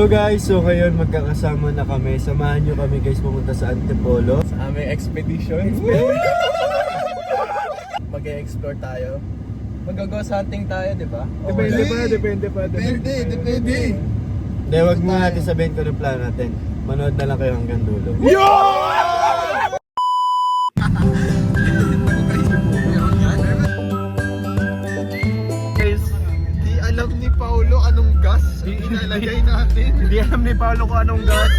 Hello guys, so ngayon magkakasama na kami. Samahan nyo kami guys pumunta sa Antipolo. Sa aming expedition. Mag-e-explore tayo. Mag-ghost hunting tayo, di ba? Depende pa. Hindi, wag mo natin sabihin kung ano plano natin. Manood na lang kayo hanggang dulo. Guys, di alam ni Paolo anong gas inalagay natin. Hindi alam ni Paolo kung anong gas.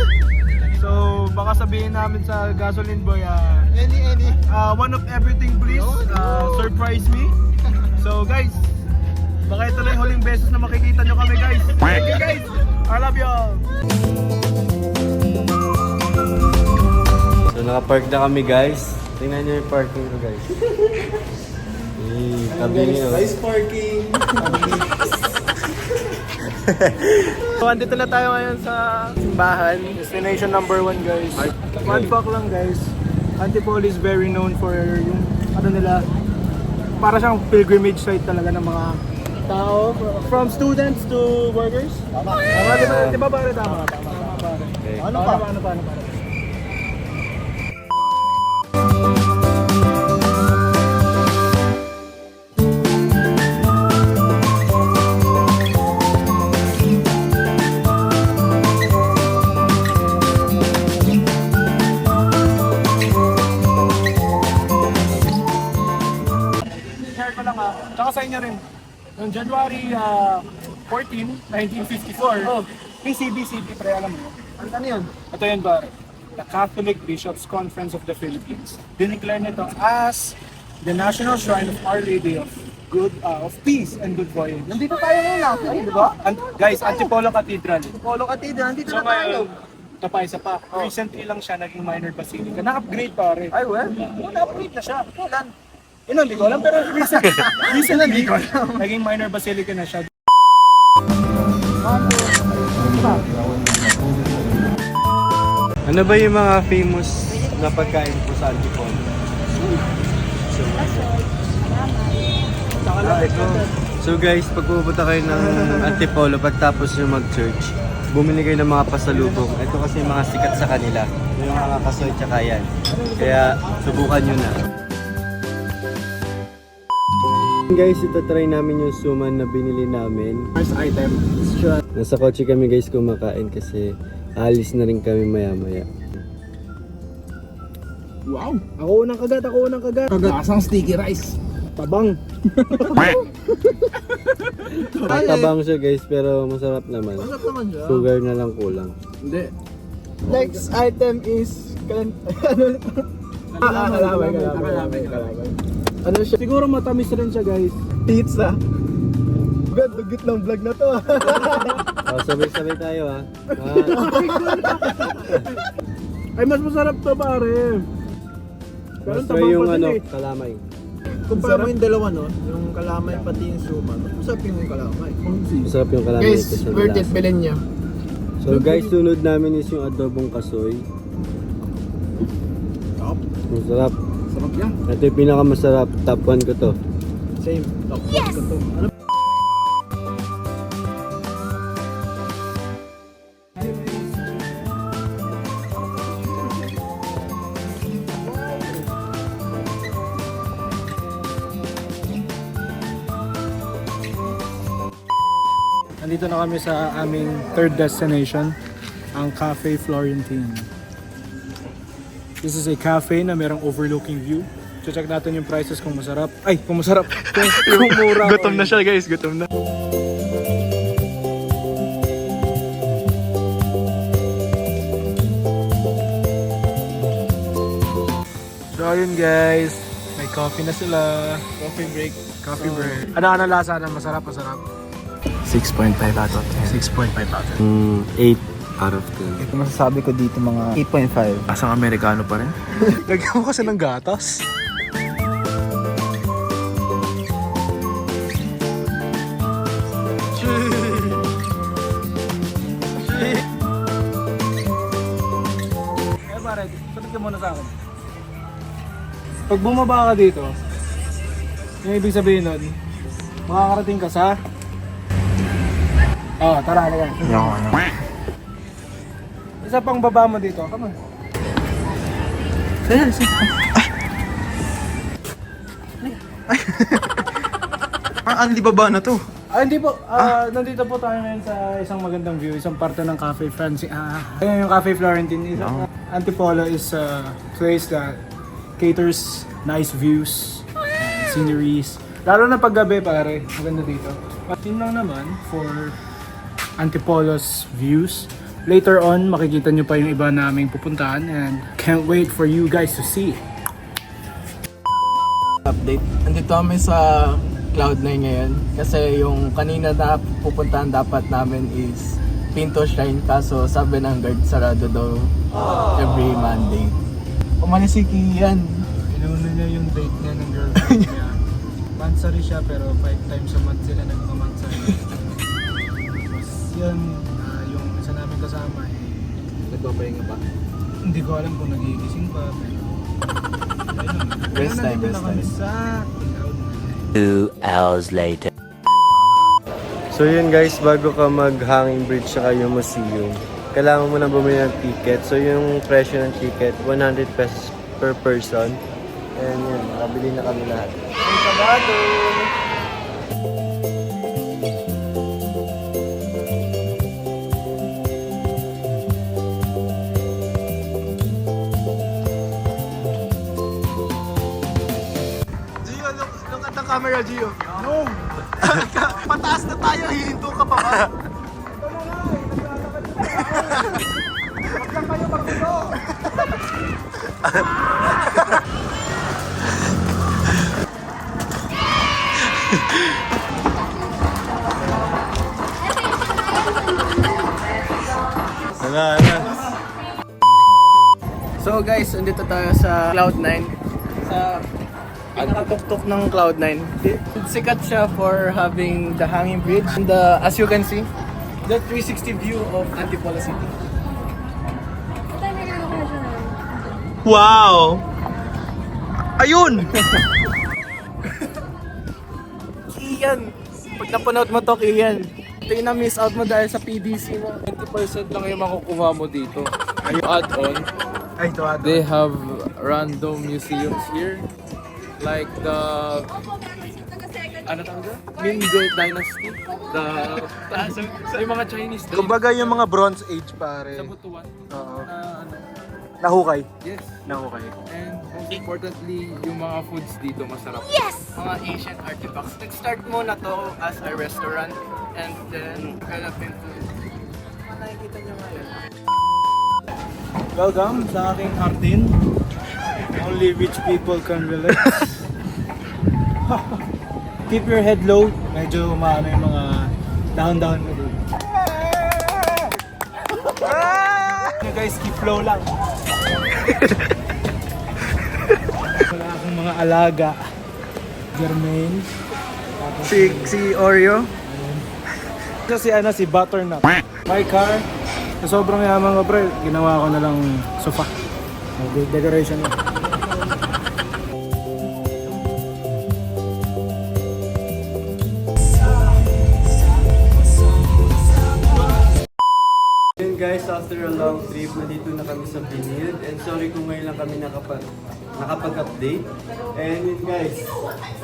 So, baka sabihin namin sa gasoline boy, Any. one of everything please, surprise me. So guys, baka ito na yung huling beses na makikita nyo kami guys. Thank you guys, I love you all. So nakapark na kami guys. Tingnan nyo yung parking ko guys. Tabi nyo. Nice parking. So, andito na tayo ngayon sa simbahan. Destination number 1 guys. Fun fact lang guys, Antipolo is very known for yung ano nila, para siyang pilgrimage site talaga ng mga tao, from students to workers. Tama di ba pare? Tama pare. Okay. Ano pa? Share ko lang tsaka sa inyo rin. Noong January 14, 1954, PCB City, pre, alam mo. Ano yun? Ito yun ba? The Catholic Bishops Conference of the Philippines. Dineclare nito as the National Shrine of Our Lady of Peace and Good Voyage. Nandito tayo ngayon natin, di ba? Guys, Antipolo Cathedral. Polo Cathedral, nandito So na tayo. ngayon, ito pa isa pa. Recently lang siya naging minor basilica. Na-upgrade pare. Ay, well. Na-upgrade na siya. Kailan? Yun, hindi ko alam, pero recently, naging minor basilica na siya. Ano ba yung mga famous na pagkain po sa Antipolo? So guys, pag pupunta kayo ng Antipolo pagtapos nyo mag-church, bumili kayo ng mga pasalubong. Ito kasi yung mga sikat sa kanila. Yung mga kasoy tsaka yan. Kaya subukan nyo na. Guys, ito try namin yung suman na binili namin. First item. Nasa kotse kami guys kumakain kasi alis na rin kami maya-maya. Wow! Ako unang kagat. Lasang sticky rice. Tabang. Matabang siya guys pero masarap naman. Masarap naman siya. Sugar na lang kulang. Hindi. Next item is Kalamay. Ano siya? Siguro matamis rin siya guys. pizza. God, dugot ng vlog na to. Oh, sabay-sabay tayo ha. Ay, mas masarap to pare. Pero Mas try tabang yung pa din ano, eh. kalamay. Kumpara mo yung dalawa, no? Yung kalamay pati yung suman. Masarap yung kalamay. Masarap yung kalamay Guys, kasi worth it, malasa. bilhin niya. So guys, sunod namin is yung adobong kasoy. Top. Masarap. Sarap yan. Ito yung pinakamasarap. Top 1 ko to. Same. Top. Yes! Ko to. Ano? Nandito na kami sa aming third destination, ang Cafe Florentine. This is a cafe na merong overlooking view. Check natin yung prices kung masarap. Ay, kung masarap. Kung mura. Gutom na siya guys, gutom na. So ayun guys, may coffee na sila. Coffee break. Coffee break. Ano lasa na masarap? 6.5 out of 10. 6.5 out. 8 out of 10. Ito masasabi ko dito mga 8.5. Asang Amerikano pa rin. Lagyan mo kasi ng gatas. Eh pare, sabi ka muna sa akin. Pag bumaba ka dito, yung ibig sabihin nun, makakarating ka sa... Oh, tara. Isa pang baba mo dito. Come on. Ang baba na to. Hindi po. Nandito po tayo ngayon sa isang magandang view, isang parte ng Cafe Francine. Ayun yung Cafe Florentine. Antipolo is a place that caters nice views, sceneries. Lalo na paggabi pare, maganda dito. At yun lang naman for Antipolo's views. Later on, makikita nyo pa yung iba naming pupuntahan and can't wait for you guys to see. Update. Andito kami sa Cloud9 ngayon kasi yung kanina na pupuntahan dapat namin is Pinto Shrine kaso sabi ng guard sarado daw every Monday. Umalis si Kian. Inuuna niya yung date niya ng girlfriend niya. Mansari siya pero 5 times a month sila nagmamansari. Tapos yun, yung isa namin kasama Nagpapahinga pa. hindi ko alam kung nagigising pa pero ayun. Rest time, Nandito rest na kami time. sa Cloud9. 2 hours later. So yun guys, bago ka mag-hanging bridge sa yung museum, kailangan mo na bumili ng ticket. So yung presyo ng ticket, 100 pesos per person. And yun, nakabili na kami lahat. Gio, look at the camera, Gio. No! Pataas na tayo, hihinto ka pa ba? Wala. So guys, andito tayo sa Cloud9. Sa pinakatuktok ng Cloud9. Sikat siya for having the hanging bridge. And as you can see, the 360 view of Antipolo City. Wow! Ayun! Kian! Pag napanood mo to, Kian, ito yung na-miss out mo dahil sa PDC mo. 20% lang yung makukuha mo dito. Yung add-on, Ay, ito ato. they have random museums here. Like the... Ano tawag doon? Ming Dynasty. The... sa yung mga Chinese. Kumbaga yung mga Bronze Age pare. Sa Butuan. Oo. Ano, Nahukay. yes. Nahukay. And most importantly, yung mga foods dito masarap. Mga Asian artifacts. Nag-start muna to as a restaurant and then develop into... Nakikita nyo ngayon. Welcome sa aking hardin. Only rich people can relate. Keep your head low. Medyo maano yung mga down mo dito. You guys, keep low lang. Wala akong mga alaga. Jermaine. Si Oreo? Ito si Butternut. My car. Sa sobrang yaman ko pre, ginawa ko na lang sofa. Decoration na. Yun guys, after a long trip, nandito na kami sa Binilid. And sorry kung ngayon lang kami nakapag-update. And yun guys,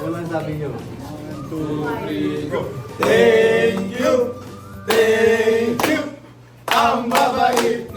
ano man sabi nyo? 1, 2, 3, go! Thank you! Thank you! Ang babait!